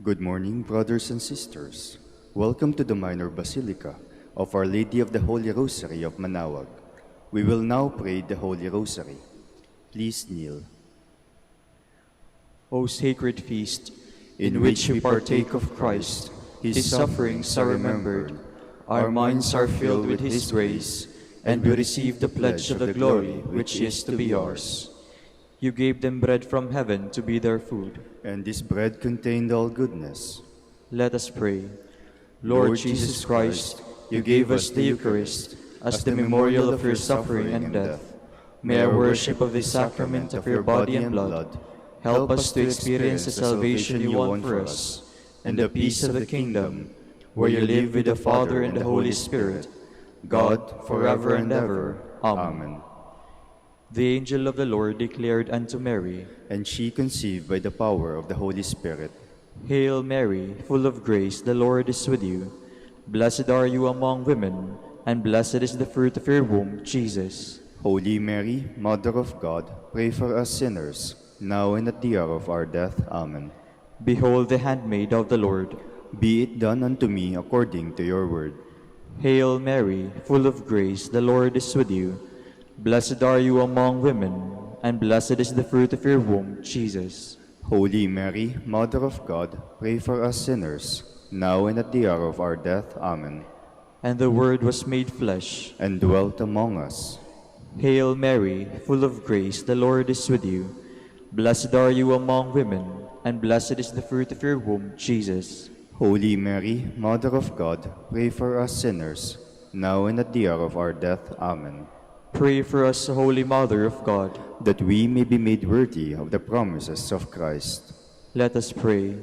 Good morning, brothers and sisters. Welcome to the Minor Basilica of Our Lady of the Holy Rosary of Manaoag. We will now pray the Holy Rosary. Please kneel. O sacred feast, in which we partake of Christ, His sufferings are remembered, our minds are filled with His grace, and we receive the pledge of the glory which is to be ours. You gave them bread from heaven to be their food. And this bread contained all goodness. Let us pray. Lord Jesus Christ, you gave us the Eucharist as the memorial of your suffering and death. May our worship of the sacrament of your body and blood help us to experience the salvation you won for us, and the peace of the kingdom, where you live with the Father and the Holy Spirit, God, forever and ever. Amen. The angel of the Lord declared unto Mary, and she conceived by the power of the Holy Spirit. Hail Mary, full of grace, the Lord is with you. Blessed are you among women, and blessed is the fruit of your womb, Jesus. Holy Mary, Mother of God, pray for us sinners, now and at the hour of our death. Amen. Behold the handmaid of the Lord. Be it done unto me according to your word. Hail Mary, full of grace, the Lord is with you. Blessed are you among women, and blessed is the fruit of your womb, Jesus. Holy Mary, Mother of God, pray for us sinners, now and at the hour of our death. Amen. And the Word was made flesh, and dwelt among us. Hail Mary, full of grace, the Lord is with you. Blessed are you among women, and blessed is the fruit of your womb, Jesus. Holy Mary, Mother of God, pray for us sinners, now and at the hour of our death. Amen. Pray for us, Holy Mother of God, that we may be made worthy of the promises of Christ. Let us pray.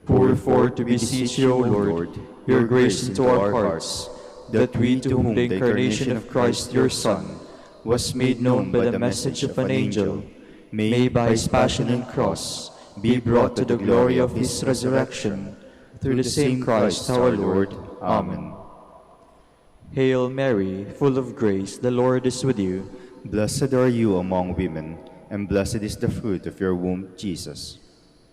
Pour forth, to beseech you, O Lord, your grace into our hearts, that we, to whom the incarnation of Christ your Son was made known by the message of an angel, may by his passion and cross be brought to the glory of his resurrection, through the same Christ our Lord. Amen. Hail Mary, full of grace, the Lord is with you. Blessed are you among women, and blessed is the fruit of your womb, Jesus.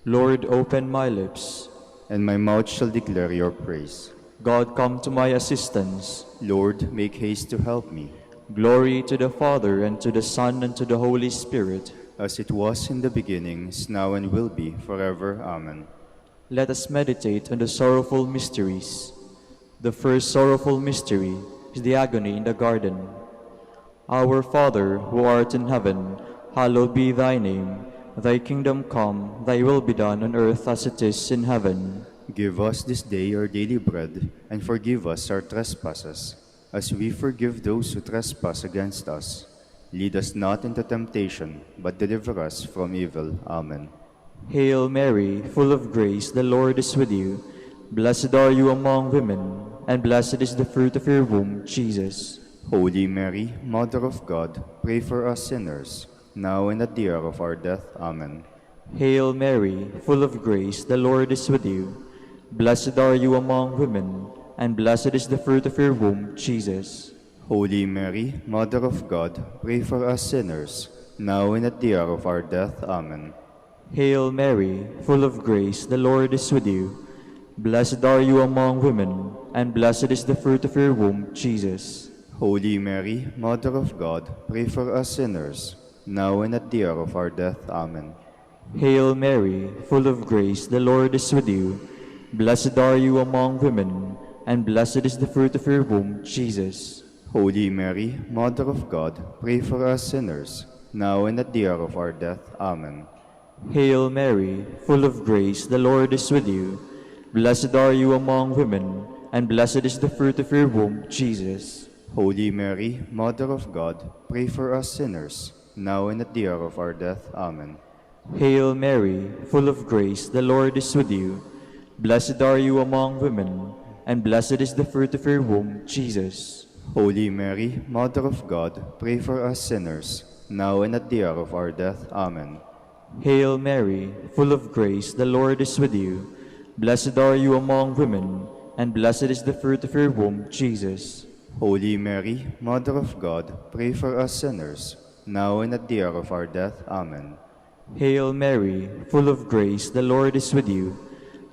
Lord, open my lips, and my mouth shall declare your praise. God, come to my assistance. Lord, make haste to help me. Glory to the Father, and to the Son, and to the Holy Spirit. As it was in the beginning, is now, and will be, forever. Amen. Let us meditate on the sorrowful mysteries. The first sorrowful mystery is the agony in the garden. Our Father, who art in heaven, hallowed be thy name. Thy kingdom come, thy will be done on earth as it is in heaven. Give us this day our daily bread, and forgive us our trespasses, as we forgive those who trespass against us. Lead us not into temptation, but deliver us from evil. Amen. Hail Mary, full of grace, the Lord is with you. Blessed are you among women, and blessed is the fruit of your womb, Jesus. Holy Mary, Mother of God, pray for us sinners, now and at the hour of our death. Amen. Hail Mary, full of grace, the Lord is with you. Blessed are you among women, and blessed is the fruit of your womb, Jesus. Holy Mary, Mother of God, pray for us sinners, now and at the hour of our death. Amen. Hail Mary, full of grace, the Lord is with you. Blessed are you among women, and blessed is the fruit of your womb, Jesus. Holy Mary, Mother of God, pray for us sinners, now and at the hour of our death. Amen. Hail Mary, full of grace, the Lord is with you. Blessed are you among women, and blessed is the fruit of your womb, Jesus. Holy Mary, Mother of God, pray for us sinners, now and at the hour of our death. Amen. Hail Mary, full of grace, the Lord is with you. Blessed are you among women, and blessed is the fruit of your womb, Jesus. Holy Mary, Mother of God, pray for us sinners, now and at the hour of our death. Amen. Hail Mary, full of grace, the Lord is with you. Blessed are you among women, and blessed is the fruit of your womb, Jesus. Holy Mary, Mother of God, pray for us sinners, now and at the hour of our death. Amen. Hail Mary, full of grace, the Lord is with you. Blessed are you among women, and blessed is the fruit of your womb, Jesus. Holy Mary, Mother of God, pray for us sinners, now and at the hour of our death. Amen. Hail Mary, full of grace, the Lord is with you.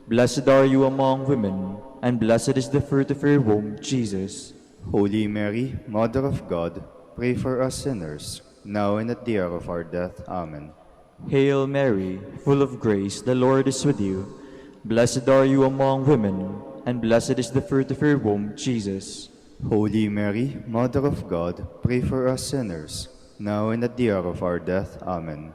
Blessed are you among women, and blessed is the fruit of your womb, Jesus. Holy Mary, Mother of God, pray for us sinners, now and at the hour of our death. Amen. Hail Mary, full of grace, the Lord is with you. Blessed are you among women, and blessed is the fruit of your womb, Jesus. Holy Mary, Mother of God, pray for us sinners, now and at the hour of our death. Amen.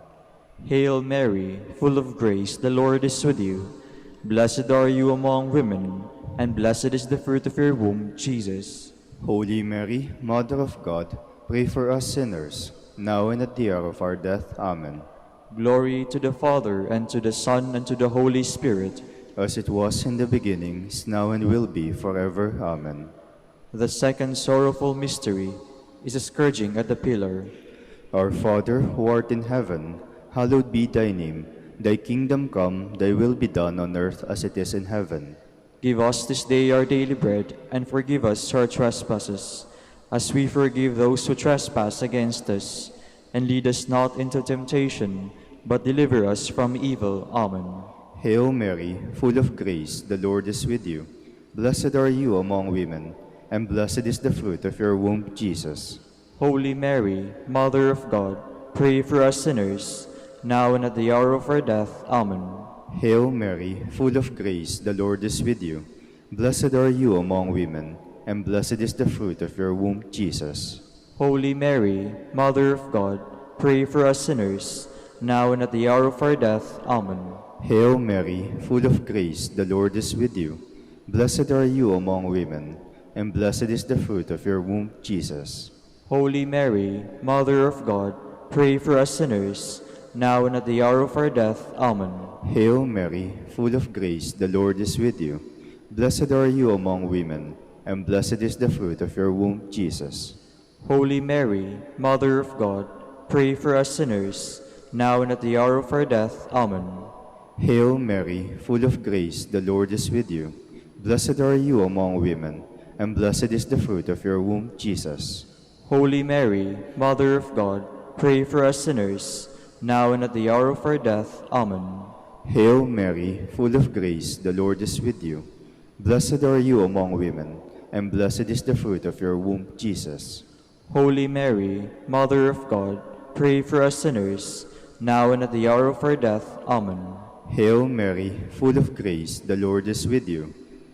Hail Mary, full of grace, the Lord is with you. Blessed are you among women, and blessed is the fruit of your womb, Jesus. Holy Mary, Mother of God, pray for us sinners, now and at the hour of our death. Amen. Glory to the Father, and to the Son, and to the Holy Spirit, as it was in the beginning, is now, and will be forever. Amen. The second sorrowful mystery is the scourging at the pillar. Our Father, who art in heaven, hallowed be thy name. Thy kingdom come, thy will be done on earth as it is in heaven. Give us this day our daily bread, and forgive us our trespasses, as we forgive those who trespass against us. And lead us not into temptation, but deliver us from evil. Amen. Hail Mary, full of grace, the Lord is with you. Blessed are you among women, and blessed is the fruit of your womb, Jesus. Holy Mary, Mother of God, pray for us sinners, now and at the hour of our death. Amen. Hail Mary, full of grace, the Lord is with you. Blessed are you among women, and blessed is the fruit of your womb, Jesus. Holy Mary, Mother of God, pray for us sinners, now and at the hour of our death. Amen. Hail Mary, full of grace, the Lord is with you. Blessed are you among women, and blessed is the fruit of your womb, Jesus. Holy Mary, Mother of God, pray for us sinners, now and at the hour of our death. Amen. Hail Mary, full of grace, the Lord is with you. Blessed are you among women, and blessed is the fruit of your womb, Jesus. Holy Mary, Mother of God, pray for us sinners, now and at the hour of our death. Amen. Hail Mary, full of grace, the Lord is with you. Blessed are you among women, and blessed is the fruit of your womb, Jesus. Holy Mary, Mother of God, pray for us sinners, now and at the hour of our death. Amen. Hail Mary, full of grace, the Lord is with you. Blessed are you among women, and blessed is the fruit of your womb, Jesus. Holy Mary, Mother of God, pray for us sinners, now and at the hour of our death. Amen. Hail Mary, full of grace, the Lord is with you.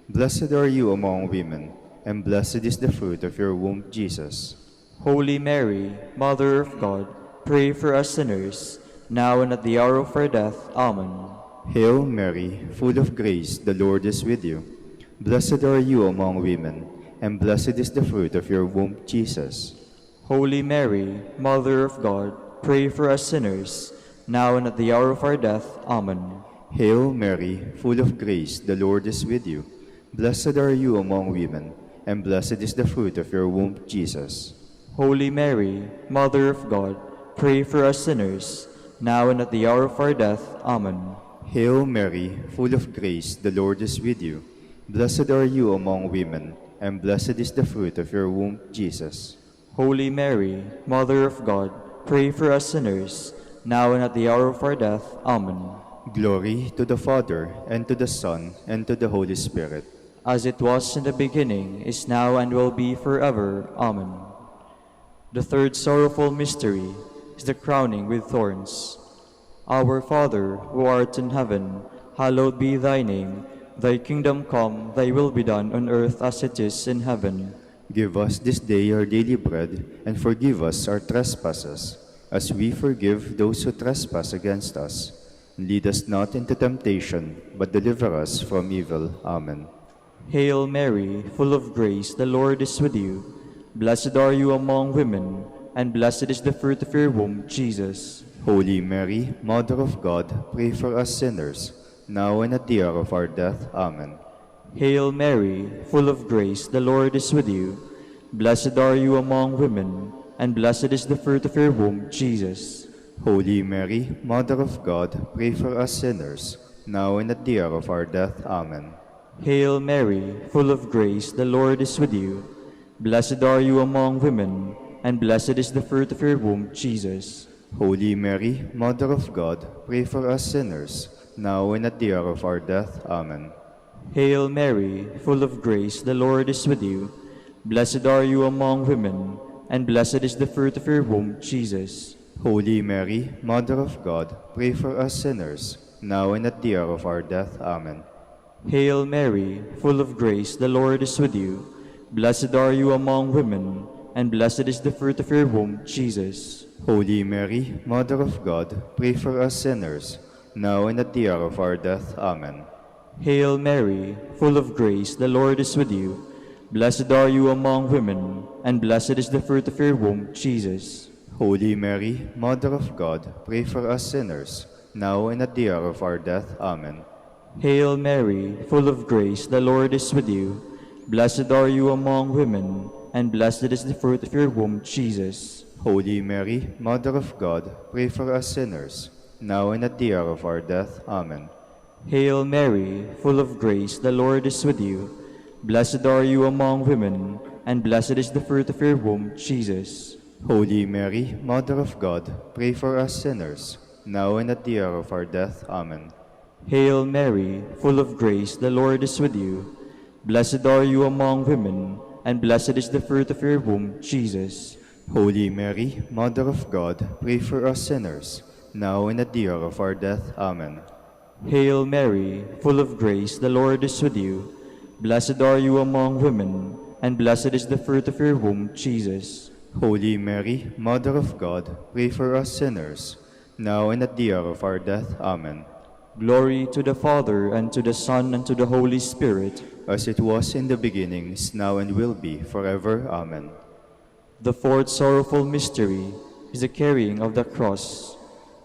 Blessed are you among women, and blessed is the fruit of your womb, Jesus. Holy Mary, Mother of God, pray for us sinners, now and at the hour of our death. Amen. Hail Mary, full of grace, the Lord is with you. Blessed are you among women, and blessed is the fruit of your womb, Jesus. Holy Mary, Mother of God, pray for us sinners, now and at the hour of our death. Amen. Hail Mary, full of grace, the Lord is with you. Blessed are you among women, and blessed is the fruit of your womb, Jesus. Holy Mary, Mother of God, pray for us sinners, now and at the hour of our death. Amen. Hail Mary, full of grace, the Lord is with you. Blessed are you among women, and blessed is the fruit of your womb, Jesus. Holy Mary, Mother of God, pray for us sinners, now and at the hour of our death. Amen. Glory to the Father, and to the Son, and to the Holy Spirit. As it was in the beginning, is now, and will be forever. Amen. The third sorrowful mystery is the crowning with thorns. Our Father, who art in heaven, hallowed be thy name. Thy kingdom come, thy will be done on earth as it is in heaven. Give us this day our daily bread, and forgive us our trespasses, as we forgive those who trespass against us. Lead us not into temptation, but deliver us from evil. Amen. Hail Mary, full of grace, the Lord is with you. Blessed are you among women, and blessed is the fruit of your womb, Jesus. Holy Mary, Mother of God, pray for us sinners, now and at the hour of our death. Amen. Hail Mary, full of grace, the Lord is with you. Blessed are you among women, and blessed is the fruit of your womb, Jesus. Holy Mary, Mother of God, pray for us sinners, now and at the hour of our death. Amen. Hail Mary, full of grace, the Lord is with you. Blessed are you among women, and blessed is the fruit of your womb, Jesus. Holy Mary, Mother of God, pray for us sinners, now and at the hour of our death. Amen. Hail Mary, full of grace, the Lord is with you. Blessed are you among women, and blessed is the fruit of your womb, Jesus. Holy Mary, Mother of God, pray for us sinners, now and at the hour of our death. Amen. Hail Mary, full of grace, the Lord is with you. Blessed are you among women, and blessed is the fruit of your womb, Jesus. Holy Mary, Mother of God, pray for us sinners, now and at the hour of our death. Amen. Hail Mary, full of grace, the Lord is with you. Blessed are you among women, and blessed is the fruit of your womb, Jesus. Holy Mary, Mother of God, pray for us sinners, now and at the hour of our death. Amen. Hail Mary, full of grace, the Lord is with you. Blessed are you among women, and blessed is the fruit of your womb, Jesus. Holy Mary, Mother of God, pray for us sinners, now and at the hour of our death. Amen. Hail Mary, full of grace, the Lord is with you. Blessed are you among women, and blessed is the fruit of your womb, Jesus. Holy Mary, Mother of God, pray for us sinners, now and at the hour of our death. Amen. Hail Mary, full of grace, the Lord is with you. Blessed are you among women, and blessed is the fruit of your womb, Jesus. Holy Mary, Mother of God, pray for us sinners, now and at the hour of our death. Amen. Hail Mary, full of grace, the Lord is with you. Blessed are you among women, and blessed is the fruit of your womb, Jesus. Holy Mary, Mother of God, pray for us sinners, now and at the hour of our death. Amen. Glory to the Father, and to the Son, and to the Holy Spirit. As it was in the beginning, is now, and will be, forever. Amen. The fourth sorrowful mystery is the carrying of the cross.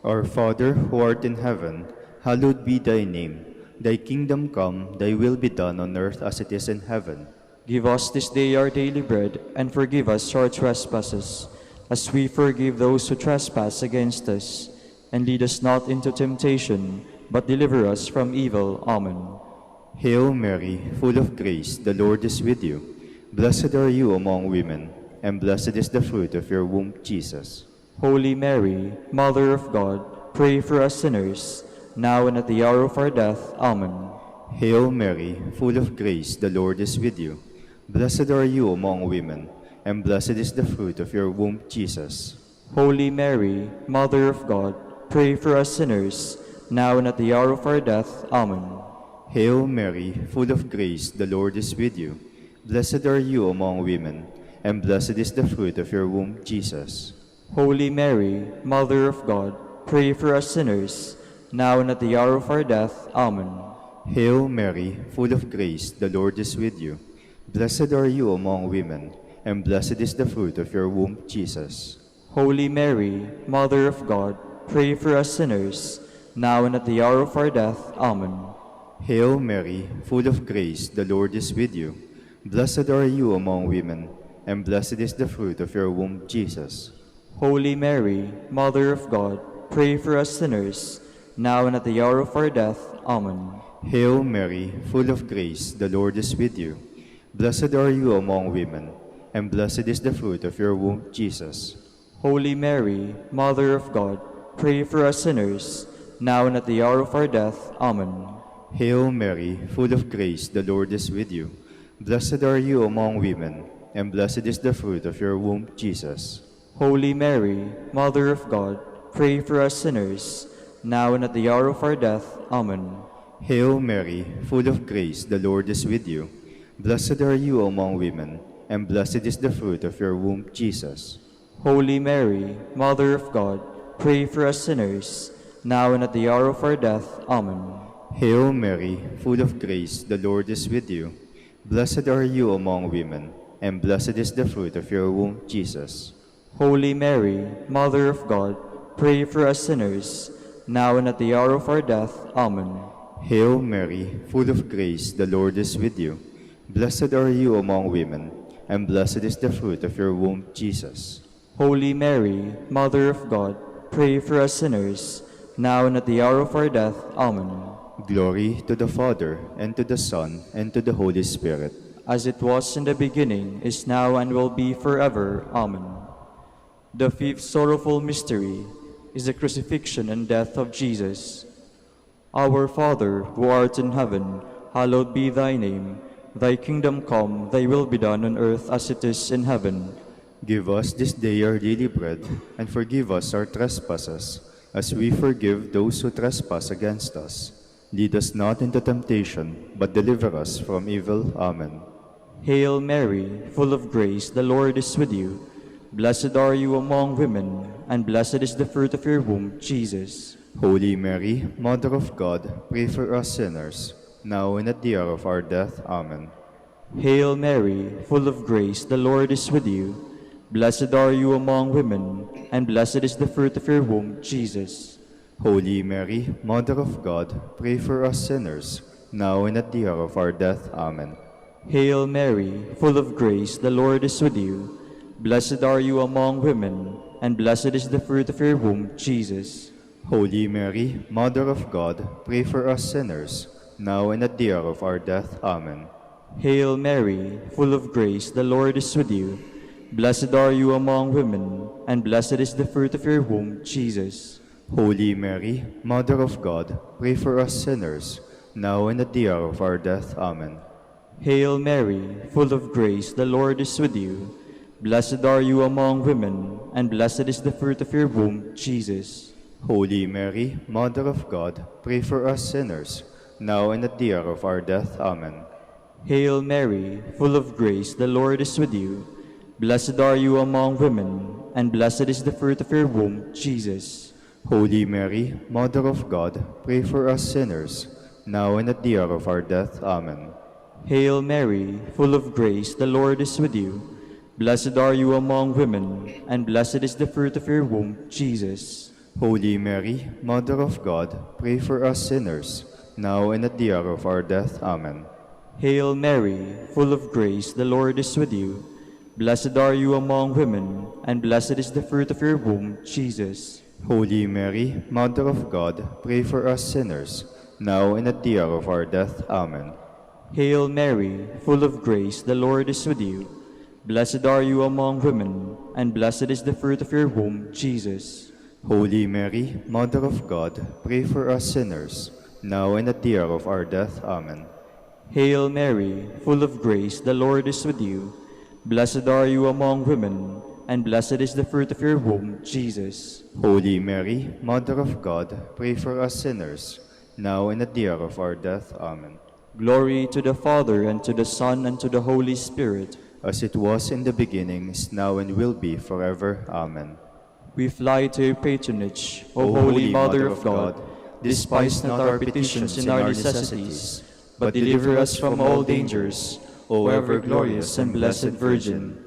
Our Father, who art in heaven, hallowed be thy name. Thy kingdom come, thy will be done on earth as it is in heaven. Give us this day our daily bread, and forgive us our trespasses, as we forgive those who trespass against us. And lead us not into temptation, but deliver us from evil. Amen. Hail Mary, full of grace, the Lord is with you. Blessed are you among women, and blessed is the fruit of your womb, Jesus. Holy Mary, Mother of God, pray for us sinners, now and at the hour of our death. Amen. Hail Mary, full of grace, the Lord is with you. Blessed are you among women, and blessed is the fruit of your womb, Jesus. Holy Mary, Mother of God, pray for us sinners, now and at the hour of our death. Amen. Hail Mary, full of grace, the Lord is with you. Blessed are you among women, and blessed is the fruit of your womb, Jesus. Holy Mary, Mother of God, pray for us sinners, now and at the hour of our death. Amen. Hail Mary, full of grace, the Lord is with you. Blessed are you among women, and blessed is the fruit of your womb, Jesus. Holy Mary, Mother of God, pray for us sinners, now and at the hour of our death. Amen. Hail Mary, full of grace, the Lord is with you. Blessed are you among women, and blessed is the fruit of your womb, Jesus. Holy Mary, Mother of God, pray for us sinners, now and at the hour of our death. Amen. Hail Mary, full of grace, the Lord is with you. Blessed are you among women, and blessed is the fruit of your womb, Jesus. Holy Mary, Mother of God, pray for us sinners, now and at the hour of our death. Amen. Hail Mary, full of grace, the Lord is with you. Blessed are you among women, and blessed is the fruit of your womb, Jesus. Holy Mary, Mother of God, pray for us sinners, now and at the hour of our death. Amen. Hail Mary, full of grace, the Lord is with you. Blessed are you among women, and blessed is the fruit of your womb, Jesus. Holy Mary, Mother of God, pray for us sinners, now and at the hour of our death. Amen. Hail Mary, full of grace, the Lord is with you. Blessed are you among women, and blessed is the fruit of your womb, Jesus. Holy Mary, Mother of God, pray for us sinners, now and at the hour of our death. Amen. Hail Mary, full of grace, the Lord is with you. Blessed are you among women, and blessed is the fruit of your womb, Jesus. Holy Mary, Mother of God, pray for us sinners, now and at the hour of our death. Amen. Glory to the Father, and to the Son, and to the Holy Spirit. As it was in the beginning, is now, and will be forever. Amen. The fifth sorrowful mystery is the crucifixion and death of Jesus. Our Father, who art in heaven, hallowed be thy name. Thy kingdom come, thy will be done on earth as it is in heaven. Give us this day our daily bread, and forgive us our trespasses, as we forgive those who trespass against us. Lead us not into temptation, but deliver us from evil. Amen. Hail Mary, full of grace, the Lord is with you. Blessed are you among women, and blessed is the fruit of your womb, Jesus. Holy Mary, Mother of God, pray for us sinners, now and at the hour of our death. Amen. Hail Mary, full of grace, the Lord is with you. Blessed are you among women, and blessed is the fruit of your womb, Jesus. Holy Mary, Mother of God, pray for us sinners, now and at the hour of our death. Amen. Hail Mary, full of grace, the Lord is with you. Blessed are you among women, and blessed is the fruit of your womb, Jesus. Holy Mary, Mother of God, pray for us sinners, now and at the hour of our death. Amen. Hail Mary, full of grace, the Lord is with you. Blessed are you among women, and blessed is the fruit of your womb, Jesus. Holy Mary, Mother of God, pray for us sinners, now and at the hour of our death. Amen. Hail Mary, full of grace, the Lord is with you. Blessed are you among women, and blessed is the fruit of your womb, Jesus. Holy Mary, Mother of God, pray for us sinners, now and at the hour of our death. Amen. Hail Mary, full of grace, the Lord is with you. Blessed are you among women, and blessed is the fruit of your womb, Jesus. Holy Mary, Mother of God, pray for us sinners, now and at the hour of our death. Amen. Hail Mary, full of grace, the Lord is with you. Blessed are you among women, and blessed is the fruit of your womb, Jesus. Holy Mary, Mother of God, pray for us sinners, now and at the hour of our death. Amen. Hail Mary, full of grace, the Lord is with you. Blessed are you among women, and blessed is the fruit of your womb, Jesus. Holy Mary, Mother of God, pray for us sinners, now and at the hour of our death. Amen. Hail Mary, full of grace, the Lord is with you. Blessed are you among women, and blessed is the fruit of your womb, Jesus. Holy Mary, Mother of God, pray for us sinners, now and at the hour of our death. Amen. Hail Mary, full of grace, the Lord is with you. Blessed are you among women, and blessed is the fruit of your womb, Jesus. Holy Mary, Mother of God, pray for us sinners, now and at the hour of our death. Amen. Glory to the Father, and to the Son, and to the Holy Spirit. As it was in the beginning, is now, and will be forever. Amen. We fly to your patronage, O Holy Mother of God. Despise not our petitions and our necessities, but deliver us from all dangers, O ever glorious and blessed Virgin.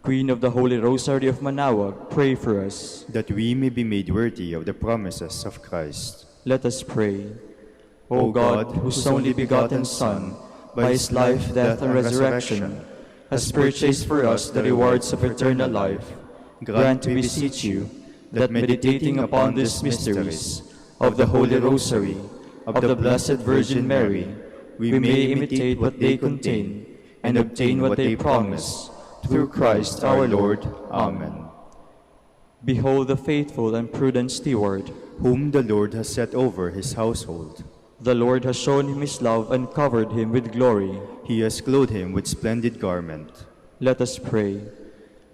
Queen of the Holy Rosary of Manaoag, pray for us. That we may be made worthy of the promises of Christ. Let us pray. O God, whose only begotten Son, by his life, death, and resurrection, has purchased for us the rewards of eternal life, grant, we beseech you, that meditating upon these mysteries of the Holy Rosary, of the Blessed Virgin Mary, we may imitate what they contain and obtain what they promise, through Christ our Lord. Amen. Behold the faithful and prudent steward, whom the Lord has set over his household. The Lord has shown him his love and covered him with glory. He has clothed him with splendid garment. Let us pray.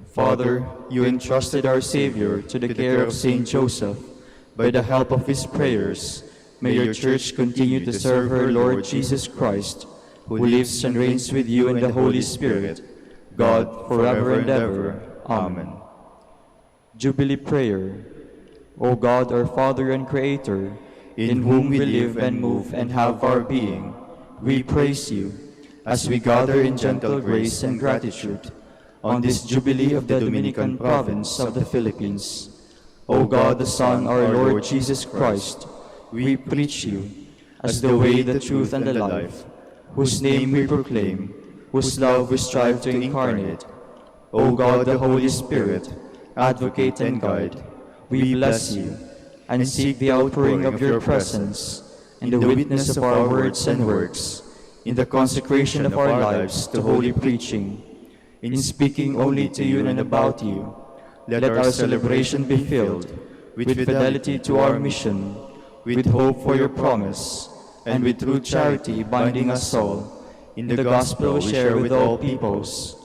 Father, you entrusted our Savior to the care of Saint Joseph. By the help of his prayers, may your Church continue to serve her Lord Jesus Christ, who lives and reigns with you in the Holy Spirit, God, forever and ever. Amen. Jubilee Prayer. O God, our Father and Creator, in whom we live and move and have our being, we praise you, as we gather in gentle grace and gratitude, on this Jubilee of the Dominican province of the Philippines. O God, the Son, our Lord Jesus Christ, we preach you, as the way, the truth, and the life, whose name we proclaim, whose love we strive to incarnate. O God, the Holy Spirit, advocate and guide, we bless you, and seek the outpouring of your presence, in the witness of our words and works, in the consecration of our lives to holy preaching, in speaking only to you and about you. Let our celebration be filled with fidelity to our mission, with hope for your promise, and with true charity binding us all, in the gospel we share with all peoples.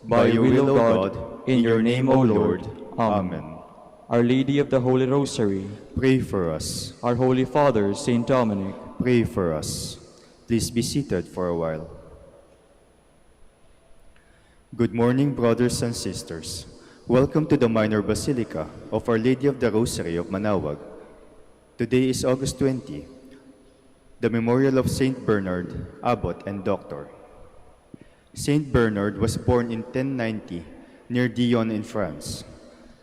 By your will, O God, in your name, O Lord. Amen. Our Lady of the Holy Rosary, Pray for us. our Holy Father, Saint Dominic, Pray for us. Please be seated for a while. Good morning, brothers and sisters. Welcome to the Minor Basilica of Our Lady of the Rosary of Manaoag. Today is August 20, the memorial of Saint Bernard, Abbot and Doctor. Saint Bernard was born in 1090 near Dijon in France.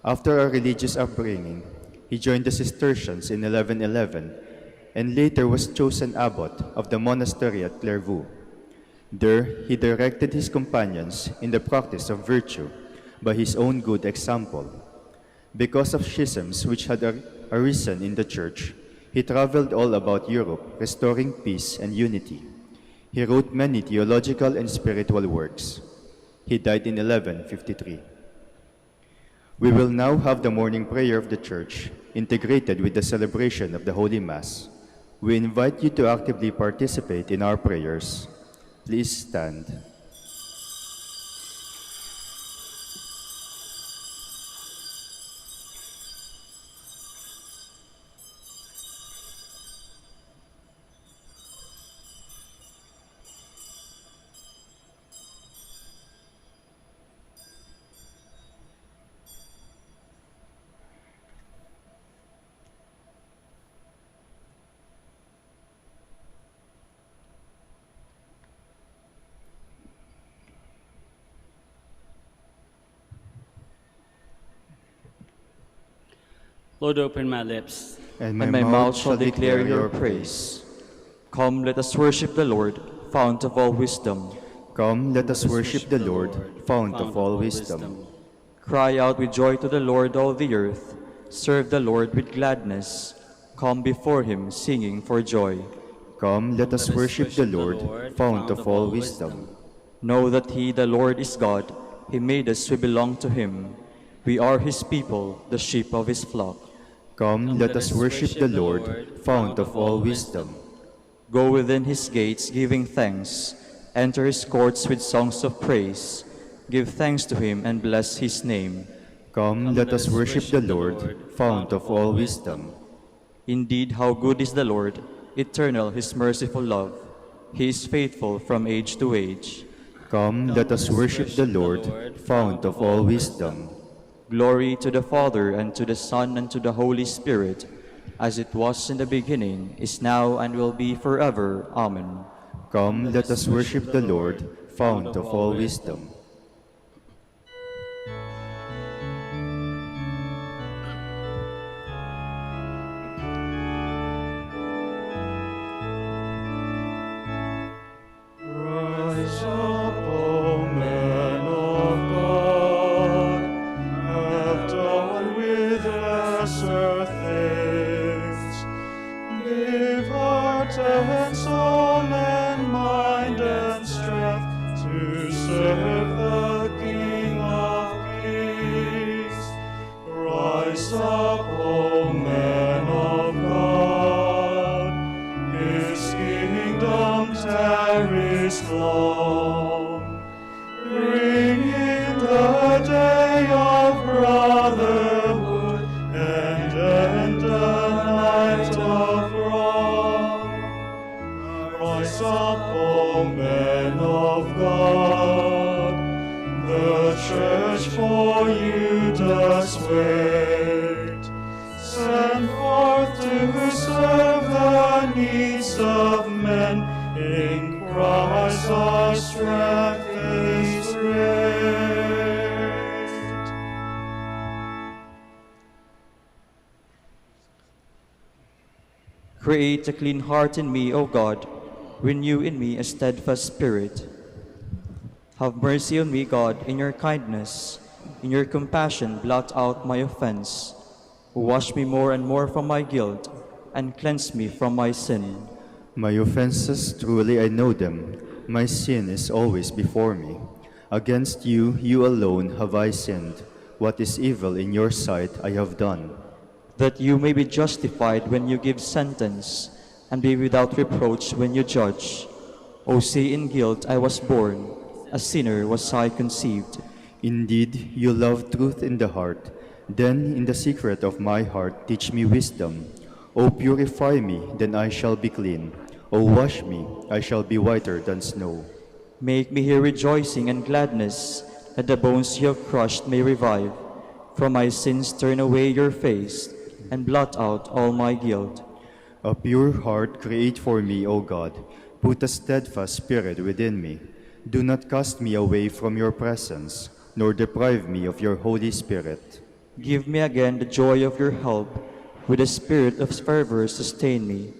After a religious upbringing, he joined the Cistercians in 1111 and later was chosen abbot of the monastery at Clairvaux. There, he directed his companions in the practice of virtue by his own good example. Because of schisms which had arisen in the Church, he traveled all about Europe, restoring peace and unity. He wrote many theological and spiritual works. He died in 1153. We will now have the morning prayer of the Church, integrated with the celebration of the Holy Mass. We invite you to actively participate in our prayers. Please stand. Lord, open my lips. And and my mouth shall declare your praise. Come, let us worship the Lord, fount of all wisdom. Come, let us worship the Lord, fount of all wisdom. Cry out with joy to the Lord, all the earth. Serve the Lord with gladness. Come before him, singing for joy. Come, let us worship the Lord, fount of all wisdom. Know that he, the Lord, is God. He made us, we belong to him. We are his people, the sheep of his flock. Come, let us worship the Lord, fount of all wisdom. Go within his gates, giving thanks. Enter his courts with songs of praise. Give thanks to him and bless his name. Come, let us worship the Lord, fount of all wisdom. Indeed, how good is the Lord, eternal his merciful love. He is faithful from age to age. Come, let us worship the Lord, fount of all wisdom. Glory to the Father, and to the Son, and to the Holy Spirit, as it was in the beginning, is now, and will be forever. Amen. Come, let us worship the Lord, fount of all wisdom. Rise up, O men of God, have done with lesser things. Give heart and soul and mind and strength to serve the King of Kings. Rise up, O men of God, his kingdom tarries long. Bring in the day of brotherhood and end the night of wrong. Rise up, O men of God, the church for you does wait. Send forth to serve the needs of men. In Christ our strength is great. Create a clean heart in me, O God. Renew in me a steadfast spirit. Have mercy on me, God, in your kindness. In your compassion, blot out my offense. Wash me more and more from my guilt, and cleanse me from my sin. My offenses, truly I know them. My sin is always before me. Against you, you alone have I sinned. What is evil in your sight I have done. that you may be justified when you give sentence, and be without reproach when you judge. O say, in guilt I was born, a sinner was I conceived. Indeed, you love truth in the heart. Then in the secret of my heart teach me wisdom. O purify me, then I shall be clean. O wash me, I shall be whiter than snow. Make me hear rejoicing and gladness, that the bones you have crushed may revive. From my sins turn away your face, and blot out all my guilt. A pure heart create for me, O God. Put a steadfast spirit within me. Do not cast me away from your presence, nor deprive me of your Holy Spirit. Give me again the joy of your help. With a spirit of fervor sustain me,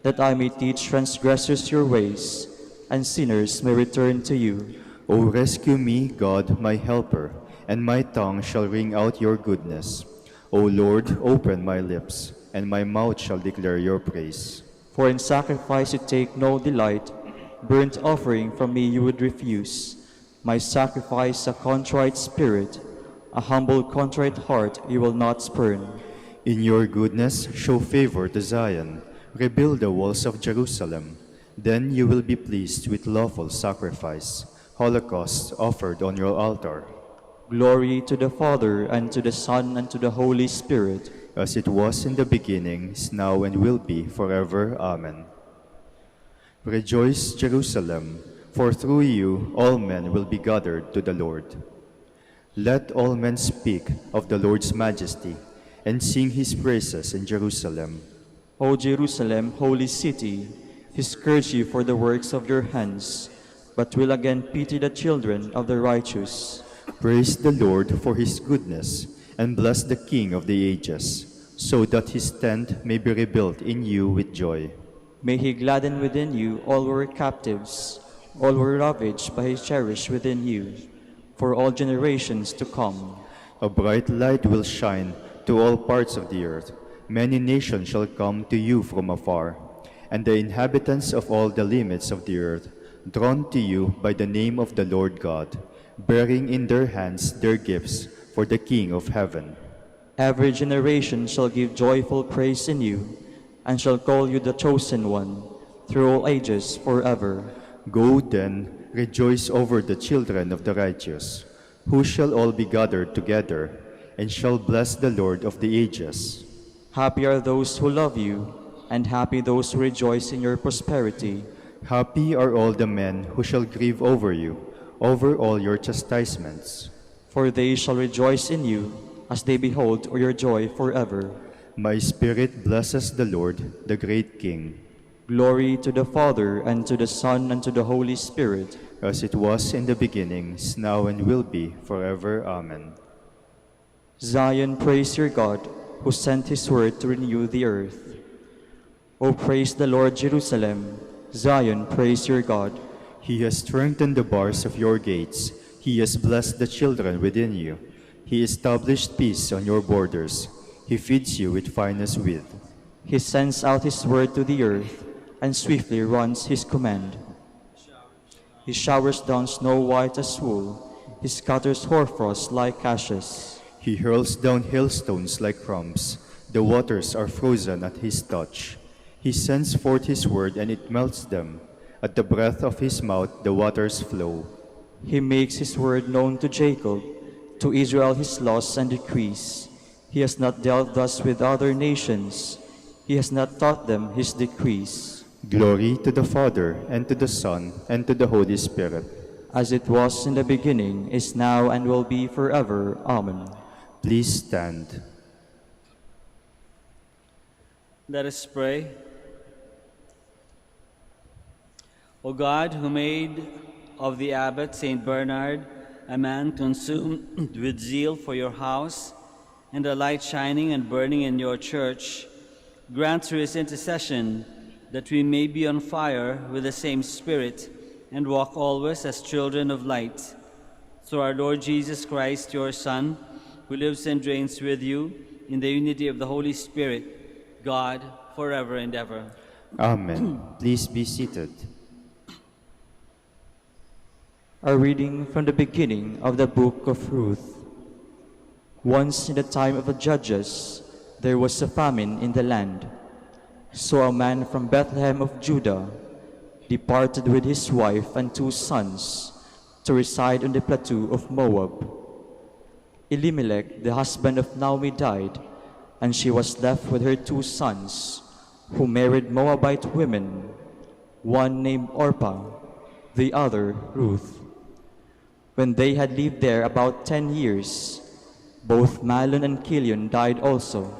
that I may teach transgressors your ways, and sinners may return to you. O rescue me, God, my helper, and my tongue shall ring out your goodness. O Lord, open my lips, and my mouth shall declare your praise. For in sacrifice you take no delight, burnt offering from me you would refuse. My sacrifice a contrite spirit, a humble contrite heart you will not spurn. In your goodness show favor to Zion, rebuild the walls of Jerusalem. Then you will be pleased with lawful sacrifice, holocausts offered on your altar. Glory to the Father, and to the Son, and to the Holy Spirit. As it was in the beginning, is now, and will be forever. Amen. Rejoice, Jerusalem, for through you all men will be gathered to the Lord. Let all men speak of the Lord's majesty, and sing his praises in Jerusalem. O Jerusalem, holy city, he scourged you for the works of your hands, but will again pity the children of the righteous. Praise the Lord for his goodness, and bless the King of the ages, so that his tent may be rebuilt in you with joy. May he gladden within you all who were captives, all who were ravaged by his cherish within you, for all generations to come. A bright light will shine to all parts of the earth. Many nations shall come to you from afar, and the inhabitants of all the limits of the earth, drawn to you by the name of the Lord God, bearing in their hands their gifts for the King of heaven. Every generation shall give joyful praise in you, and shall call you the chosen one, through all ages forever. Go then, rejoice over the children of the righteous, who shall all be gathered together, and shall bless the Lord of the ages. Happy are those who love you, and happy those who rejoice in your prosperity. Happy are all the men who shall grieve over you, over all your chastisements. For they shall rejoice in you, as they behold your joy forever. My spirit blesses the Lord, the great King. Glory to the Father, and to the Son, and to the Holy Spirit. As it was in the beginning, is now, and will be forever. Amen. Zion, praise your God, who sent his word to renew the earth. O praise the Lord, Jerusalem. Zion, praise your God. He has strengthened the bars of your gates. He has blessed the children within you. He established peace on your borders. He feeds you with finest wheat. He sends out his word to the earth, and swiftly runs his command. He showers down snow white as wool. He scatters hoarfrost like ashes. He hurls down hailstones like crumbs. The waters are frozen at his touch. He sends forth his word, and it melts them. At the breath of his mouth the waters flow. He makes his word known to Jacob, to Israel his laws and decrees. He has not dealt thus with other nations. He has not taught them his decrees. Glory to the Father, and to the Son, and to the Holy Spirit. As it was in the beginning, is now, and will be forever. Amen. Please stand. Let us pray. O God, who made of the Abbot Saint Bernard a man consumed with zeal for your house, and a light shining and burning in your church, grant through his intercession that we may be on fire with the same Spirit and walk always as children of light. Through our Lord Jesus Christ, your Son, who lives and reigns with you in the unity of the Holy Spirit, God, forever and ever. Amen. Please be seated. A reading from the beginning of the book of Ruth. Once in the time of the judges, there was a famine in the land. So a man from Bethlehem of Judah departed with his wife and 2 sons to reside on the plateau of Moab. Elimelech, the husband of Naomi, died, and she was left with her 2 sons, who married Moabite women, one named Orpah, the other Ruth. When they had lived there about 10 years, both Mahlon and Chilion died also,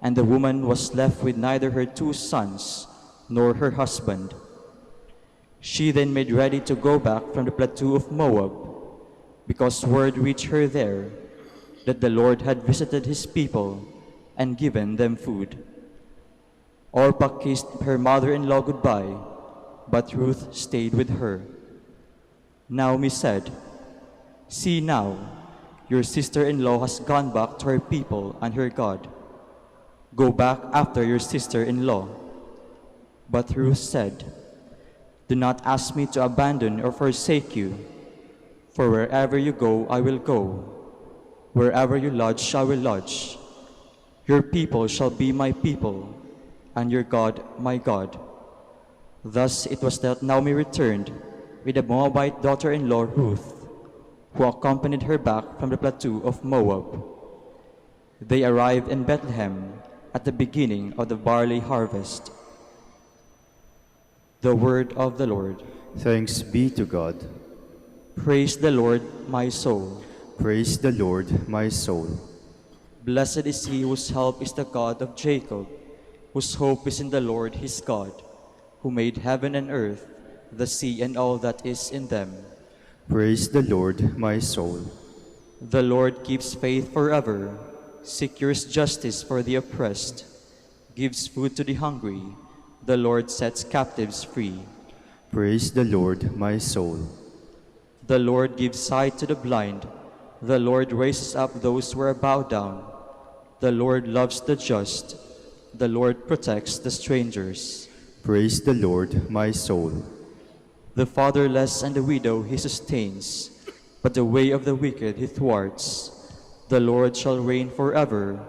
and the woman was left with neither her 2 sons nor her husband. She then made ready to go back from the plateau of Moab, because word reached her there that the Lord had visited his people and given them food. Orpah kissed her mother-in-law goodbye, but Ruth stayed with her. Naomi said, "See now, your sister-in-law has gone back to her people and her God. Go back after your sister-in-law." But Ruth said, "Do not ask me to abandon or forsake you, for wherever you go, I will go. Wherever you lodge, I will lodge. Your people shall be my people, and your God my God." Thus it was that Naomi returned with the Moabite daughter-in-law Ruth, who accompanied her back from the plateau of Moab. They arrived in Bethlehem at the beginning of the barley harvest. The word of the Lord. Thanks be to God. Praise the Lord, my soul. Praise the Lord, my soul. Blessed is he whose help is the God of Jacob, whose hope is in the Lord his God, who made heaven and earth, the sea and all that is in them. Praise the Lord, my soul. The Lord keeps faith forever, secures justice for the oppressed, gives food to the hungry. The Lord sets captives free. Praise the Lord, my soul. The Lord gives sight to the blind. The Lord raises up those who are bowed down. The Lord loves the just. The Lord protects the strangers. Praise the Lord, my soul. The fatherless and the widow he sustains, but the way of the wicked he thwarts. The Lord shall reign forever.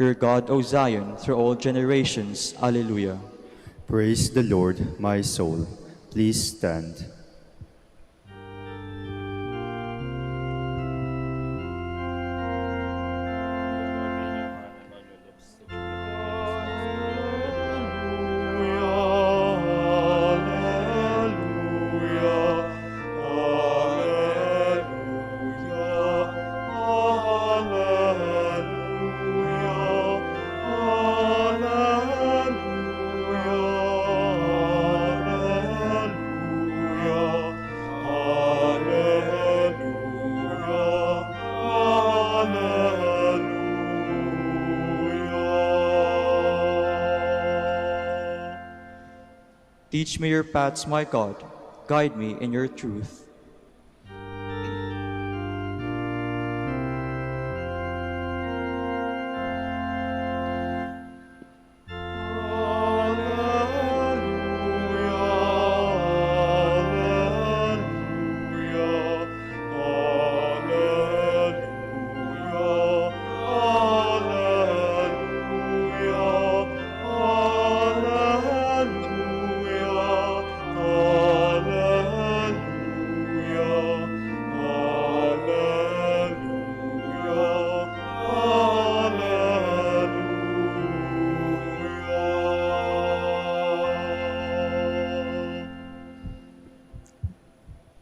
Your God, O Zion, through all generations. Alleluia. Praise the Lord, my soul. Please stand. Teach me your paths, my God. Guide me in your truth.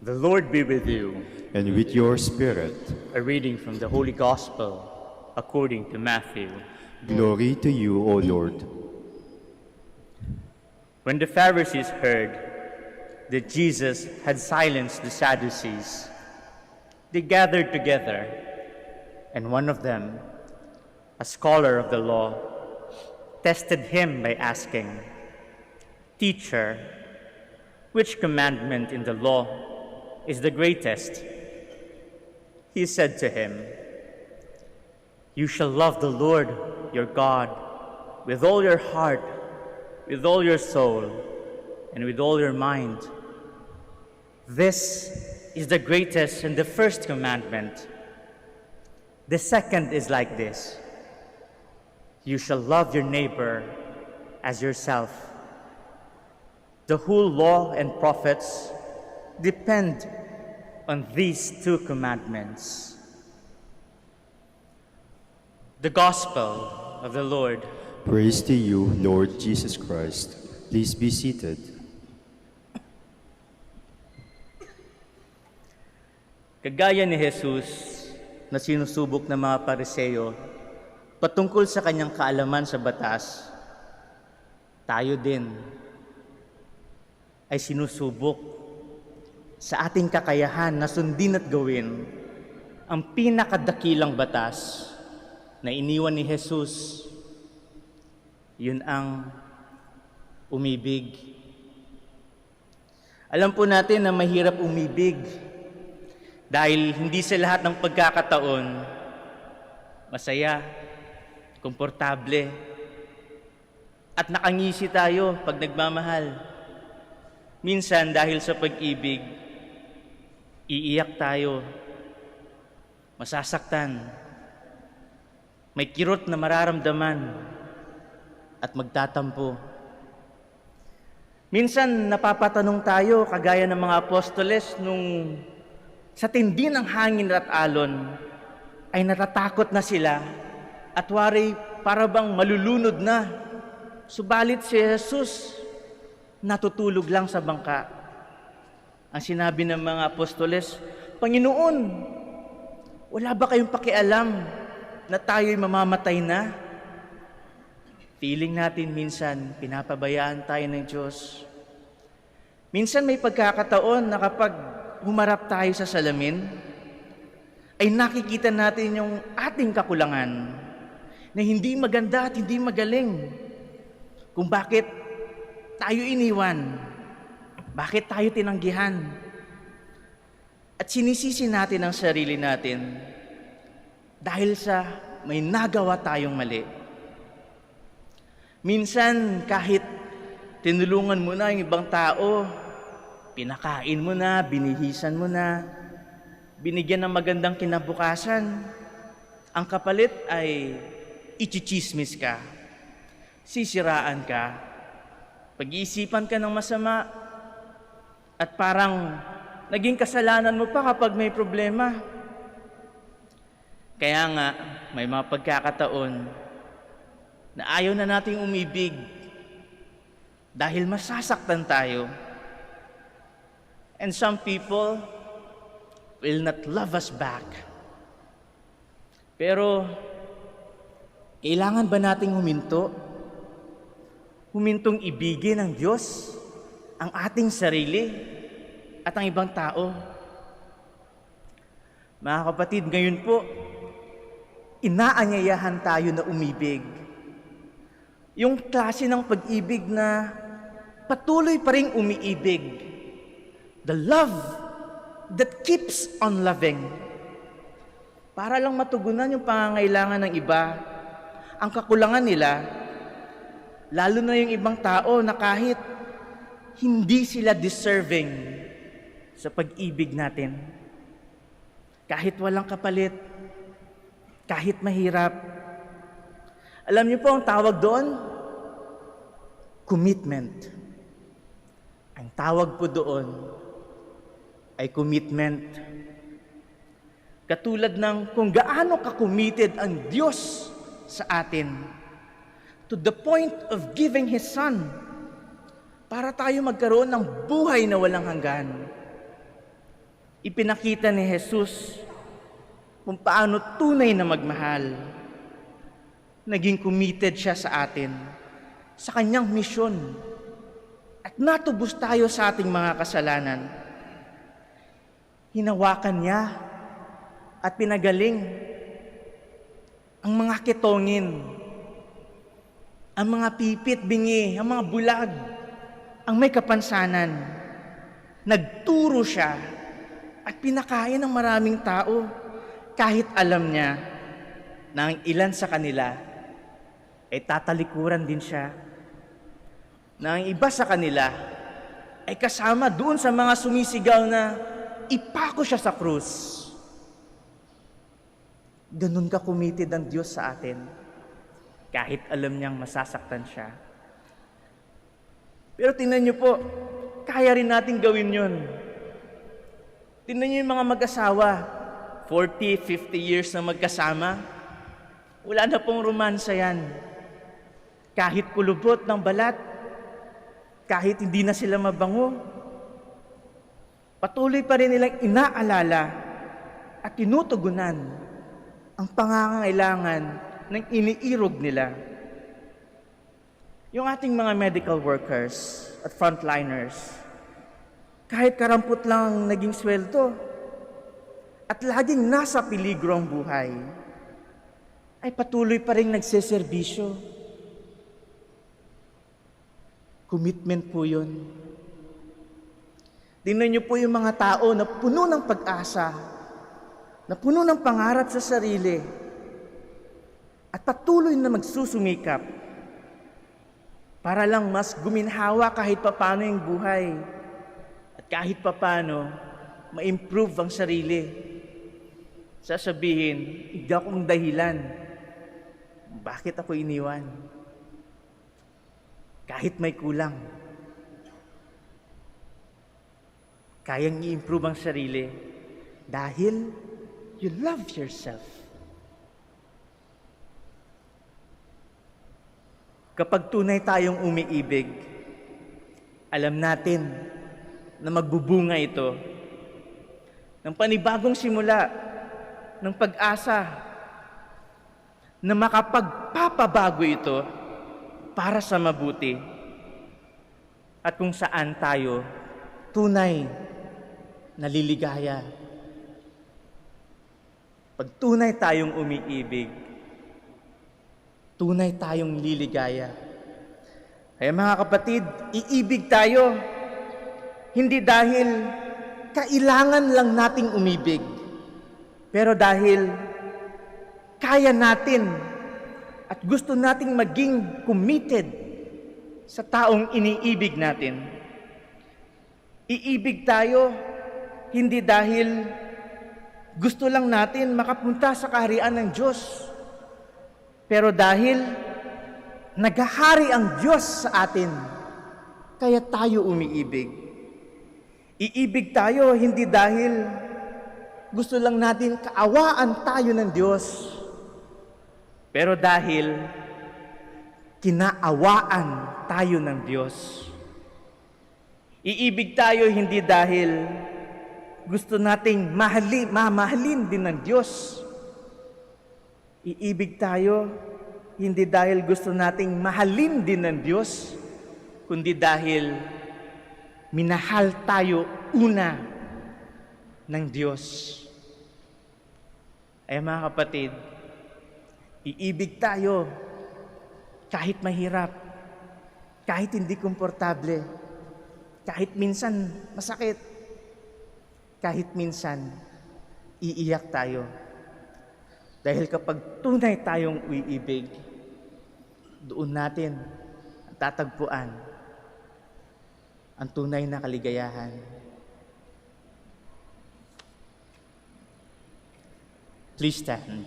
The Lord be with you. And with your spirit. A reading from the Holy Gospel according to Matthew. Glory to you, O Lord. When the Pharisees heard that Jesus had silenced the Sadducees, they gathered together, and one of them, a scholar of the law, tested him by asking, "Teacher, which commandment in the law is the greatest?" He said to him, "You shall love the Lord your God with all your heart, with all your soul, and with all your mind. This is the greatest and the first commandment. The second is like this: You shall love your neighbor as yourself. The whole law and prophets depend on these two commandments. The Gospel of the Lord. Praise to you, Lord Jesus Christ. Please be seated. Kagaya ni Jesus na sinusubok ng mga Pariseo patungkol sa kanyang kaalaman sa batas, tayo din ay sinusubok sa ating kakayahan na sundin at gawin ang pinakadakilang batas na iniwan ni Jesus. Yun ang umibig. Alam po natin na mahirap umibig dahil hindi sa lahat ng pagkakataon masaya, komportable, at nakangisi tayo pag nagmamahal. Minsan dahil sa pag-ibig, iiyak tayo, masasaktan, may kirot na mararamdaman, at magtatampo. Minsan napapatanong tayo, kagaya ng mga apostoles, nung sa tindi ng hangin at alon, ay natatakot na sila, at wari para bang malulunod na. Subalit si Jesus, natutulog lang sa bangka. Ang sinabi ng mga apostoles, Panginoon, wala ba kayong pakialam na tayo'y mamamatay na? Feeling natin minsan, pinapabayaan tayo ng Diyos. Minsan may pagkakataon na kapag humarap tayo sa salamin, ay nakikita natin yung ating kakulangan na hindi maganda at hindi magaling. Kung bakit tayo iniwan, bakit tayo tinanggihan. At sinisisi natin ang sarili natin dahil sa may nagawa tayong mali. Minsan kahit tinulungan mo na yung ibang tao, pinakain mo na, binihisan mo na, binigyan ng magandang kinabukasan, ang kapalit ay ichichismis ka, sisiraan ka, pag-iisipan ka ng masama, at parang naging kasalanan mo pa kapag may problema. Kaya nga, may mga pagkakataon na ayaw na nating umibig dahil masasaktan tayo. And some people will not love us back. Pero, kailangan ba nating huminto? Humintong ibigin ng Diyos ang ating sarili at ang ibang tao. Mga kapatid, ngayon po, inaanyayahan tayo na umibig. Yung klase ng pag-ibig na patuloy pa ring umiibig. The love that keeps on loving. Para lang matugunan yung pangangailangan ng iba, ang kakulangan nila, lalo na yung ibang tao na kahit hindi sila deserving sa pag-ibig natin. Kahit walang kapalit, kahit mahirap. Alam niyo po ang tawag doon? Commitment. Ang tawag po doon ay commitment. Katulad ng kung gaano ka-committed ang Diyos sa atin to the point of giving His Son para tayo magkaroon ng buhay na walang hanggan. Ipinakita ni Jesus kung paano tunay na magmahal. Naging committed siya sa atin, sa kanyang misyon. At natubos tayo sa ating mga kasalanan. Hinawakan niya at pinagaling ang mga kitongin, ang mga pipit, bingi, ang mga bulag, ang may kapansanan. Nagturo siya at pinakain ng maraming tao kahit alam niya na ang ilan sa kanila ay tatalikuran din siya, na ang iba sa kanila ay kasama doon sa mga sumisigaw na ipako siya sa krus. Ganun ka committed ang Diyos sa atin. kahit alam niyang masasaktan siya. Pero tingnan niyo po, kaya rin natin gawin yun. Tingnan niyo yung mga mag-asawa, 40, 50 years na magkasama, wala na pong romansa yan. Kahit kulubot ng balat, kahit hindi na sila mabango, patuloy pa rin nilang inaalala at tinutugunan ang pangangailangan ng iniirog nila. Yung ating mga medical workers at frontliners, kahit karampot lang ang naging sweldo at laging nasa peligro ang buhay, ay patuloy pa rin nagseserbisyo. Commitment po yun. Tingnan niyo po yung mga tao na puno ng pag-asa, na puno ng pangarap sa sarili, at patuloy na magsusumikap para lang mas guminhawa kahit papano yung buhay at kahit papano ma-improve ang sarili. Sasabihin, hindi akong dahilan. Bakit ako iniwan? Kahit may kulang. Kayang i-improve ang sarili dahil you love yourself. Kapag tunay tayong umiibig, alam natin na magbubunga ito ng panibagong simula, ng pag-asa, na makapagpapabago ito para sa mabuti at kung saan tayo tunay na liligaya. Pag tunay tayong umiibig, tunay tayong liligaya. Kaya mga kapatid, iibig tayo hindi dahil kailangan lang nating umibig, pero dahil kaya natin at gusto nating maging committed sa taong iniibig natin. Iibig tayo hindi dahil gusto lang natin makapunta sa kaharian ng Diyos, pero dahil naghahari ang Diyos sa atin, kaya tayo umiibig. Iibig tayo hindi dahil gusto lang natin kaawaan tayo ng Diyos, pero dahil kinaawaan tayo ng Diyos. Iibig tayo hindi dahil gusto nating mamahalin din ng Diyos. Iibig tayo hindi dahil gusto nating mahalin din ng Diyos, kundi dahil minahal tayo una ng Diyos. Ay mga kapatid, iibig tayo kahit mahirap, kahit hindi komportable, kahit minsan masakit, kahit minsan iiyak tayo. Dahil kapag tunay tayong uiibig, doon natin tatagpuan ang tunay na kaligayahan. Please stand.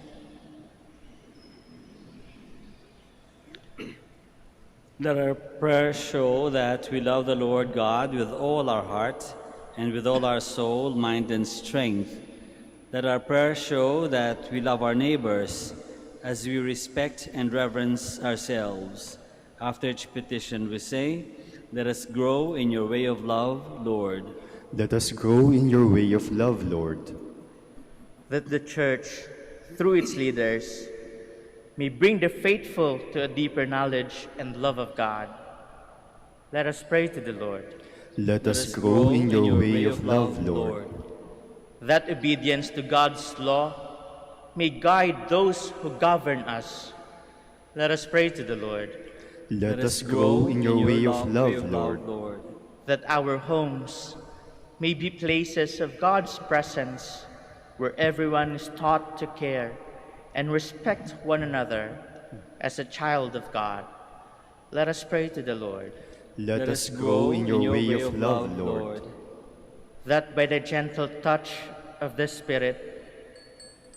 Let our prayers show that we love the Lord God with all our heart and with all our soul, mind, and strength. Let our prayers show that we love our neighbors as we respect and reverence ourselves. After each petition we say, let us grow in your way of love, Lord. Let us grow in your way of love, Lord. That the Church, through its leaders, may bring the faithful to a deeper knowledge and love of God. Let us pray to the Lord. Let us grow in your way of love, Lord. That obedience to God's law may guide those who govern us. Let us pray to the Lord. Let us grow in your way of love, Lord. That our homes may be places of God's presence, where everyone is taught to care and respect one another as a child of God. Let us pray to the Lord. Let us grow in your way of love, Lord. That by the gentle touch of the Spirit,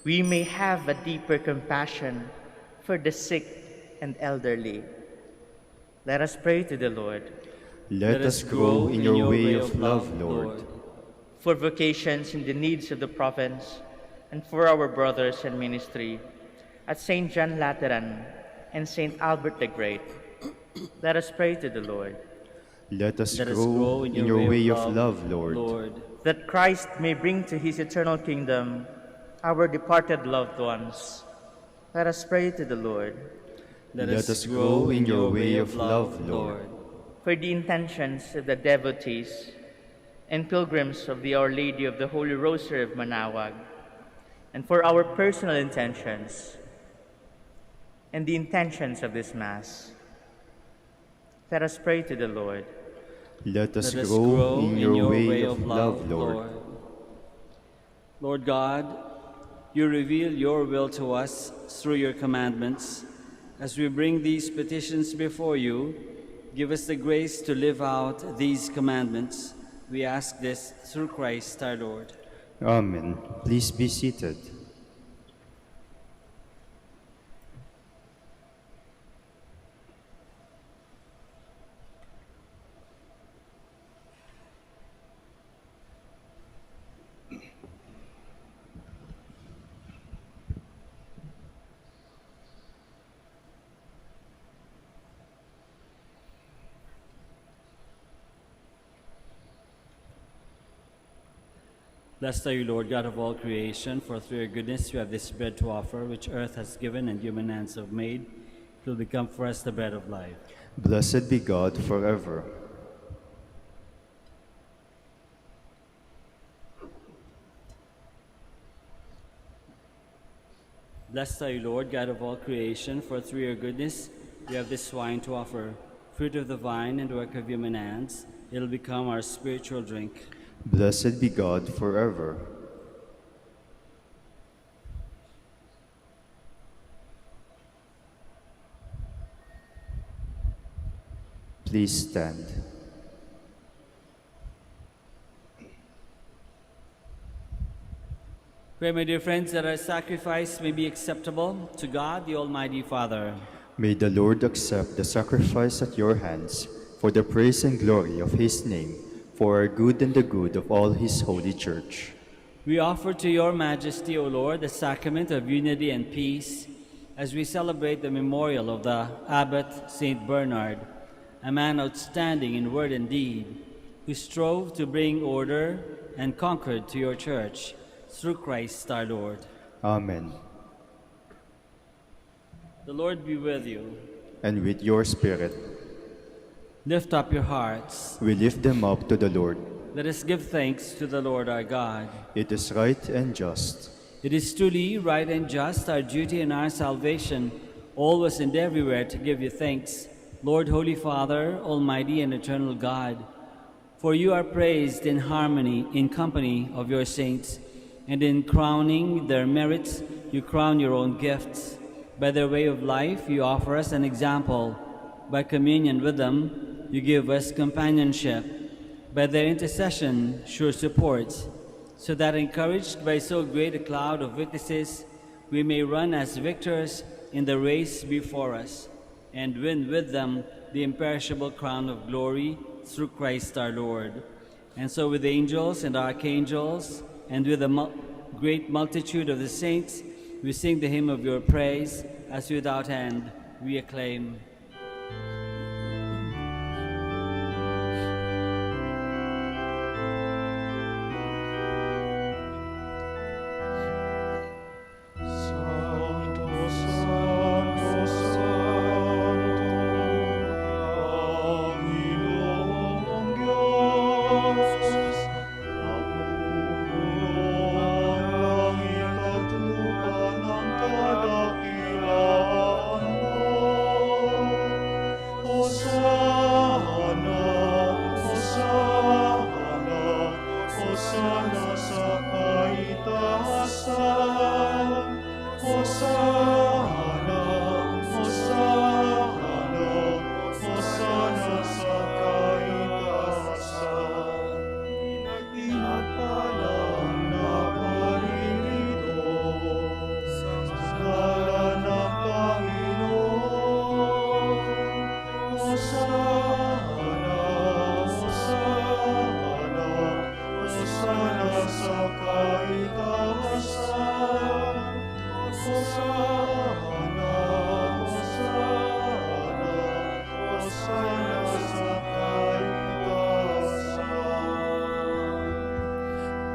we may have a deeper compassion for the sick and elderly. Let us pray to the Lord. Let us grow in your way of love, Lord. For vocations in the needs of the province, and for our brothers in ministry at St. John Lateran and St. Albert the Great, let us pray to the Lord. Let us grow in your way of love, Lord. That Christ may bring to his eternal kingdom our departed loved ones. Let us pray to the Lord. Let us grow in your way of love, Lord. For the intentions of the devotees and pilgrims of the Our Lady of the Holy Rosary of Manaoag, and for our personal intentions and the intentions of this Mass, let us pray to the Lord. Let us grow in your way of love, Lord. Lord God, you reveal your will to us through your commandments. As we bring these petitions before you, give us the grace to live out these commandments. We ask this through Christ our Lord. Amen. Please be seated. Blessed are you, Lord, God of all creation, for through your goodness you have this bread to offer, which earth has given and human hands have made. It will become for us the bread of life. Blessed be God forever. Blessed are you, Lord, God of all creation, for through your goodness you have this wine to offer, fruit of the vine and work of human hands. It will become our spiritual drink. Blessed be God forever. Please stand. Pray, my dear friends, that our sacrifice may be acceptable to God, the Almighty Father. May the Lord accept the sacrifice at your hands for the praise and glory of his name, for our good and the good of all his holy church. We offer to your majesty, O Lord, the sacrament of unity and peace as we celebrate the memorial of the Abbot St. Bernard, a man outstanding in word and deed, who strove to bring order and concord to your church through Christ our Lord. Amen. The Lord be with you. And with your spirit, Lift up your hearts. we lift them up to the Lord. Let us give thanks to the Lord our God. It is right and just. It is truly right and just, our duty and our salvation, always and everywhere to give you thanks, Lord, Holy Father, Almighty and eternal God. For you are praised in harmony, in company of your saints, and in crowning their merits, you crown your own gifts. By their way of life, you offer us an example. By communion with them, you give us companionship. By their intercession, sure support, so that encouraged by so great a cloud of witnesses, we may run as victors in the race before us, and win with them the imperishable crown of glory through Christ our Lord. And so with the angels and archangels, and with the great multitude of the saints, we sing the hymn of your praise, as without end we acclaim.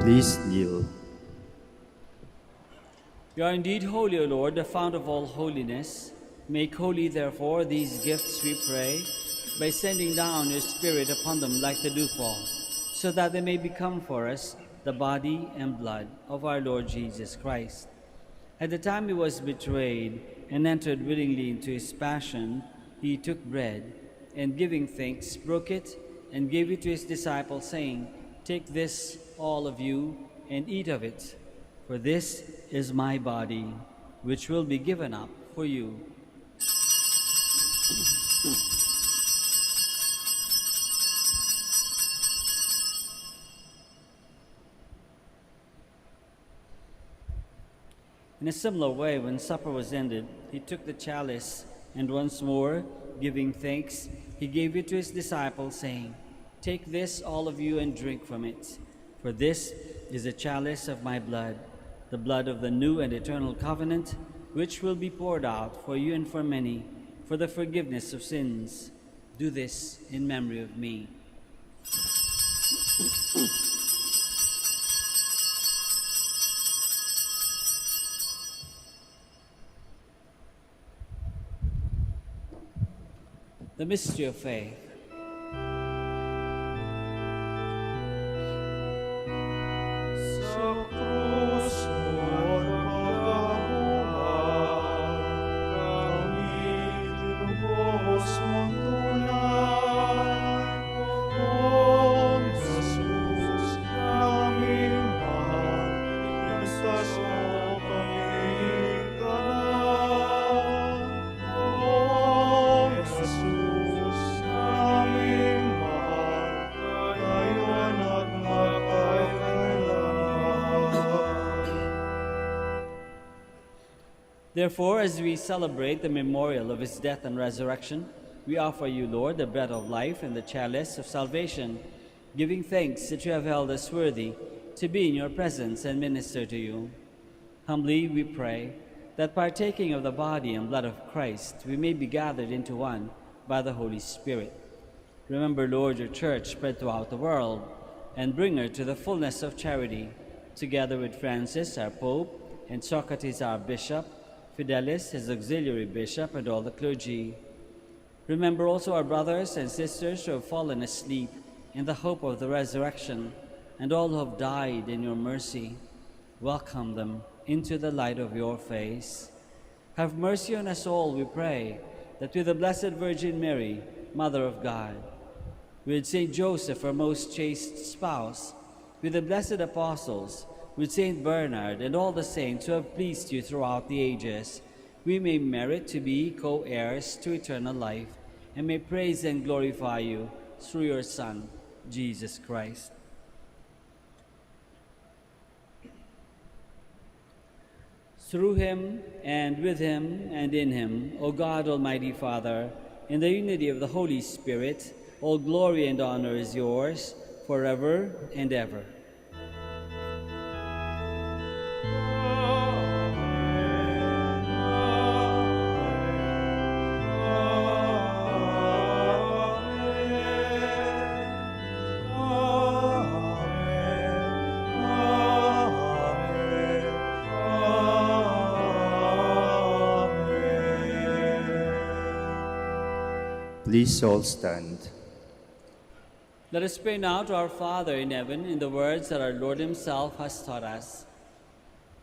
Please kneel. You are indeed holy, O Lord, the fount of all holiness. Make holy, therefore, these gifts, we pray, by sending down your Spirit upon them like the dewfall, so that they may become for us the body and blood of our Lord Jesus Christ. At the time he was betrayed and entered willingly into his passion, he took bread, and giving thanks, broke it, and gave it to his disciples, saying, "Take this, all of you, and eat of it, for this is my body, which will be given up for you." In a similar way, when supper was ended, he took the chalice, and once more, giving thanks, he gave it to his disciples, saying, "Take this, all of you, and drink from it, for this is a chalice of my blood, the blood of the new and eternal covenant, which will be poured out for you and for many, for the forgiveness of sins. Do this in memory of me." The mystery of faith. Sa krus mo nagkabuhay, kami tinubos mong tunay. O Jesus, naming mahal, iligtas mo kami tanan. O Jesus, naming mahal, ngayon at magpakailanman. Therefore, as we celebrate the memorial of his death and resurrection, we offer you, Lord, the bread of life and the chalice of salvation, giving thanks that you have held us worthy to be in your presence and minister to you. Humbly we pray that partaking of the body and blood of Christ, we may be gathered into one by the Holy Spirit. Remember, Lord, your church spread throughout the world, and bring her to the fullness of charity, together with Francis, our Pope, and Socrates, our Bishop, Fidelis, his auxiliary bishop, and all the clergy. Remember also our brothers and sisters who have fallen asleep in the hope of the resurrection, and all who have died in your mercy. Welcome them into the light of your face. Have mercy on us all, we pray, that with the Blessed Virgin Mary, Mother of God, with Saint Joseph, our most chaste spouse, with the blessed apostles, with Saint Bernard, and all the saints who have pleased you throughout the ages, we may merit to be co-heirs to eternal life, and may praise and glorify you through your Son, Jesus Christ. Through him, and with him, and in him, O God, Almighty Father, in the unity of the Holy Spirit, all glory and honor is yours, forever and ever. Please all stand. Let us pray now to our Father in heaven in the words that our Lord himself has taught us.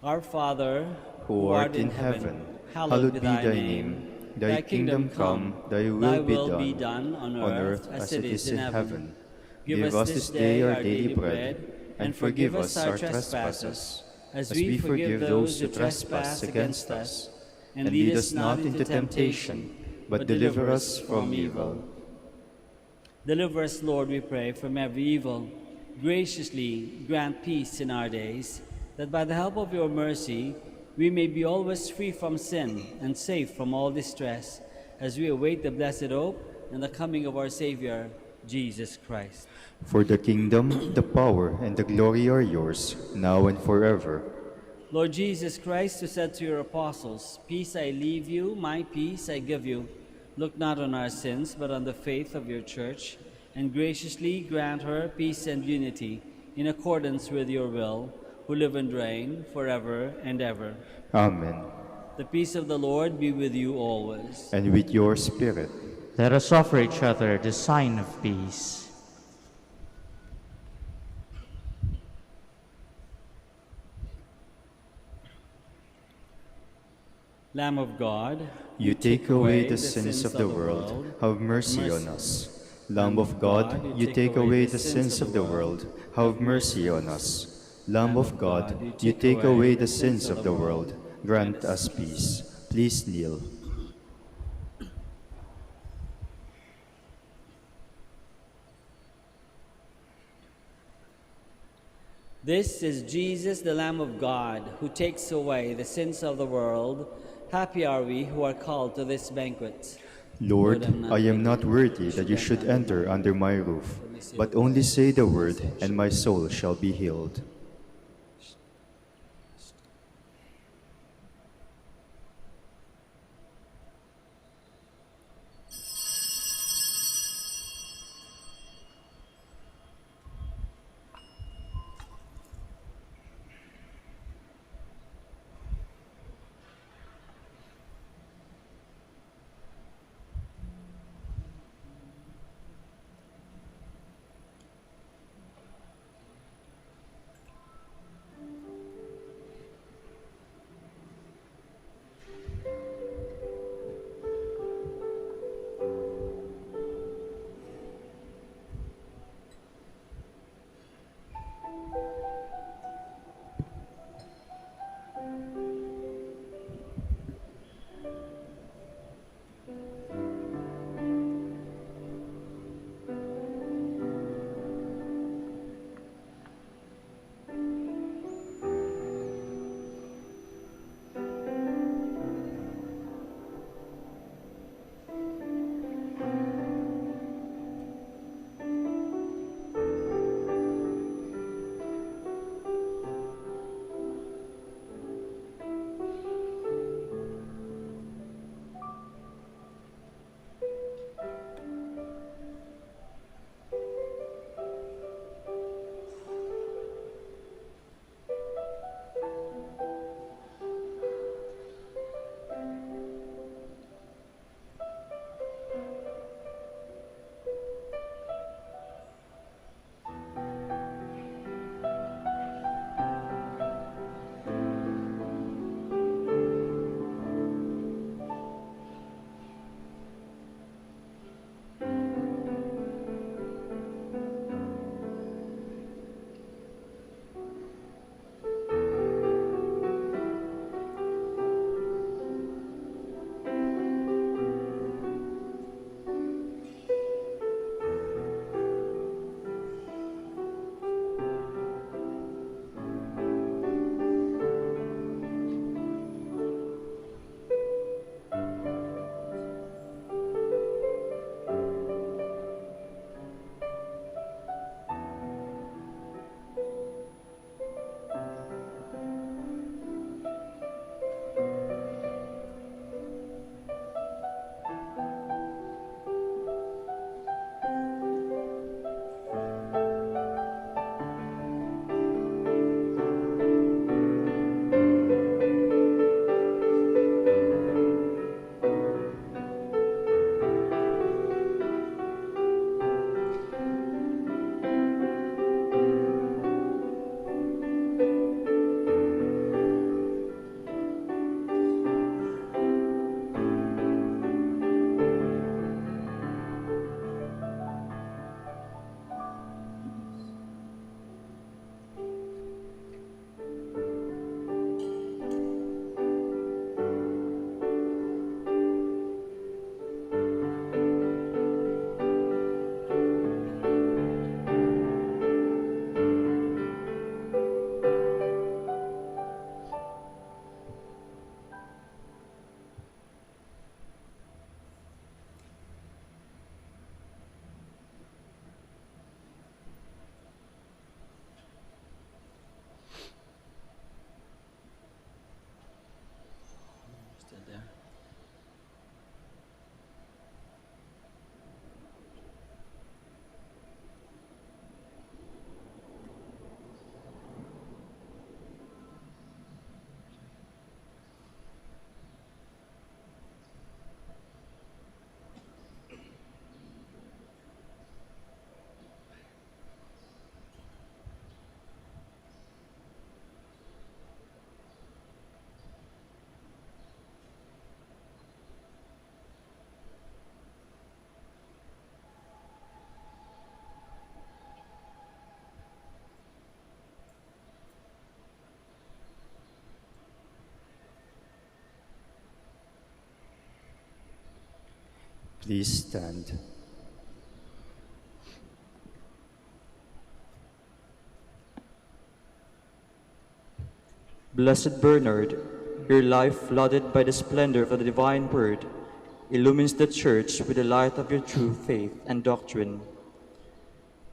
Our Father, Who art in heaven, hallowed be thy name. Thy kingdom come, thy will be done, on earth as it is in heaven. Give us this day our daily bread, and forgive us our trespasses, as we forgive those who trespass against us. And lead us not into temptation, but deliver us from evil. Deliver us, Lord, we pray, from every evil. Graciously grant peace in our days, that by the help of your mercy we may be always free from sin and safe from all distress, as we await the blessed hope and the coming of our Savior, Jesus Christ. For the kingdom, the power, and the glory are yours, now and forever. Lord Jesus Christ, who said to your apostles, "Peace I leave you, my peace I give you," look not on our sins, but on the faith of your church, and graciously grant her peace and unity in accordance with your will, who live and reign forever and ever. Amen. The peace of the Lord be with you always. And with your spirit. Let us offer each other the sign of peace. Lamb of God, You take away the sins of the world, have mercy on us. Lamb of God, you take away the sins of the world, have mercy on us. Lamb of God, you take away the sins of the world, grant us peace. Please kneel. this is Jesus, the Lamb of God, who takes away the sins of the world. Happy are we who are called to this banquet. Lord, I am not worthy that you should enter under my roof, but only say the word, and my soul shall be healed. Please stand. Blessed Bernard, your life, flooded by the splendor of the divine word, illumines the Church with the light of your true faith and doctrine.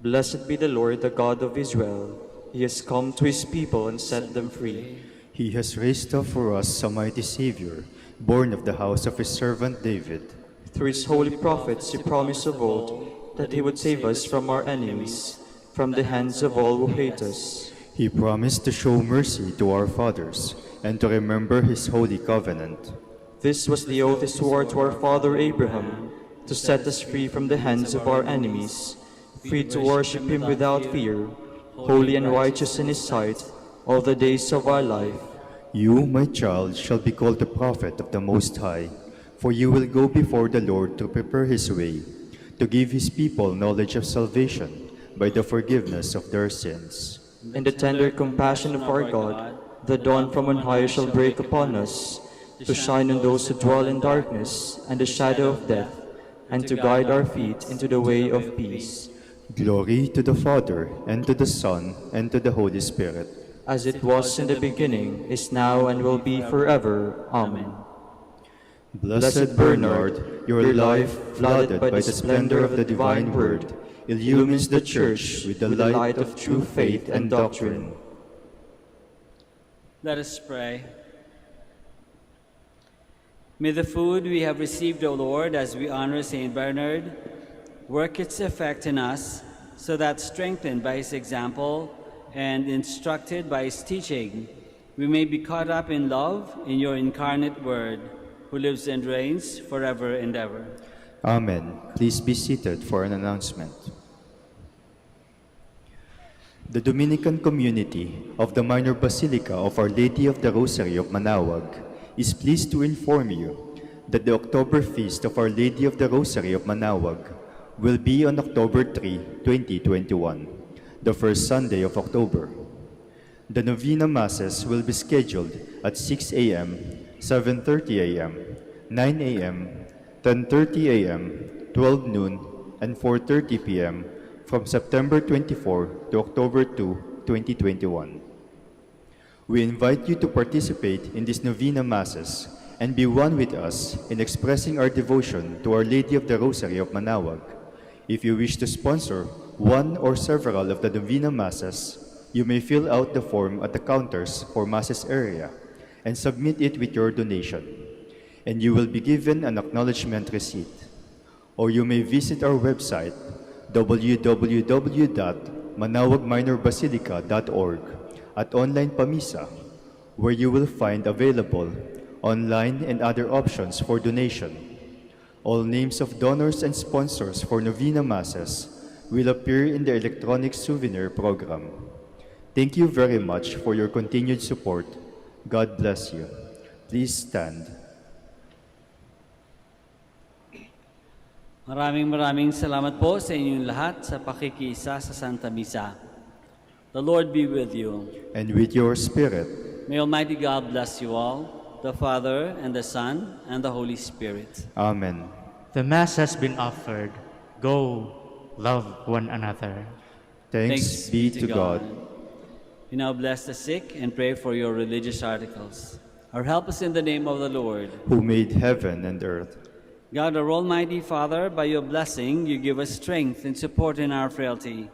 Blessed be the Lord, the God of Israel. He has come to his people and set them free. He has raised up for us a mighty Savior, born of the house of his servant David. Through his holy prophets he promised of old that he would save us from our enemies, from the hands of all who hate us. He promised to show mercy to our fathers and to remember his holy covenant. This was the oath he swore to our father Abraham, to set us free from the hands of our enemies, free to worship him without fear, holy and righteous in his sight, all the days of our life. You, my child, shall be called the prophet of the Most High, for you will go before the Lord to prepare his way, to give his people knowledge of salvation by the forgiveness of their sins. In the tender compassion of our God, the dawn from on high shall break upon us, to shine on those who dwell in darkness and the shadow of death, and to guide our feet into the way of peace. Glory to the Father, and to the Son, and to the Holy Spirit. As it was in the beginning, is now, and will be forever. Amen. Blessed Bernard, your life, flooded by the splendor of the divine word, illumines the Church with the light of true faith and doctrine. Let us pray. May the food we have received, O Lord, as we honor Saint Bernard, work its effect in us, so that, strengthened by his example and instructed by his teaching, we may be caught up in love in your incarnate Word, who lives and reigns forever and ever. Amen. Please be seated for an announcement. The Dominican community of the Minor Basilica of Our Lady of the Rosary of Manaoag is pleased to inform you that the October Feast of Our Lady of the Rosary of Manaoag will be on October 3, 2021, the first Sunday of October. The Novena Masses will be scheduled at 6 a.m., 7:30 a.m., 9 a.m., 10:30 a.m., 12 noon, and 4:30 p.m. from September 24 to October 2, 2021. We invite you to participate in these Novena Masses and be one with us in expressing our devotion to Our Lady of the Rosary of Manaoag. If you wish to sponsor one or several of the Novena Masses, you may fill out the form at the counters for Masses area and submit it with your donation, and you will be given an acknowledgement receipt. Or you may visit our website, www.manaoagminorbasilica.org, at Online Pamisa, where you will find available online and other options for donation. All names of donors and sponsors for Novena Masses will appear in the electronic souvenir program. Thank you very much for your continued support. God bless you. Please stand. Maraming salamat po sa inyong lahat sa pakikiisa sa Santa Misa. The Lord be with you. And with your spirit. May Almighty God bless you all, the Father, and the Son, and the Holy Spirit. Amen. The Mass has been offered. Go, love one another. Thanks be to God. We now bless the sick and pray for your religious articles. Our help is in the name of the Lord, who made heaven and earth. God, our Almighty Father, by your blessing, you give us strength and support in our frailty.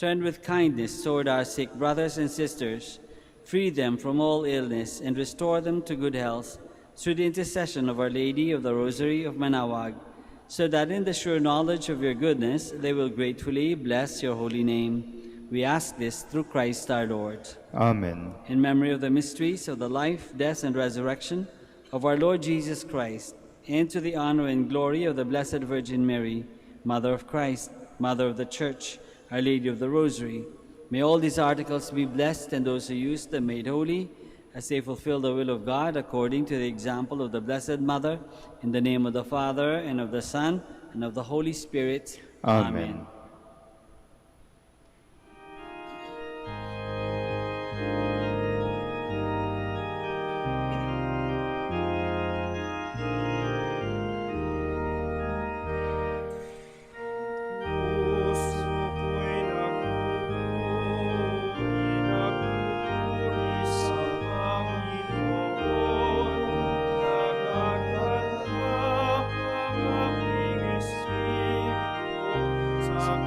Turn with kindness toward our sick brothers and sisters, free them from all illness, and restore them to good health through the intercession of Our Lady of the Rosary of Manaoag, so that in the sure knowledge of your goodness they will gratefully bless your holy name. We ask this through Christ our Lord. Amen. In memory of the mysteries of the life, death, and resurrection of our Lord Jesus Christ, and to the honor and glory of the Blessed Virgin Mary, Mother of Christ, Mother of the Church, Our Lady of the Rosary, may all these articles be blessed and those who use them made holy, as they fulfill the will of God according to the example of the Blessed Mother, in the name of the Father, and of the Son, and of the Holy Spirit. Amen. sa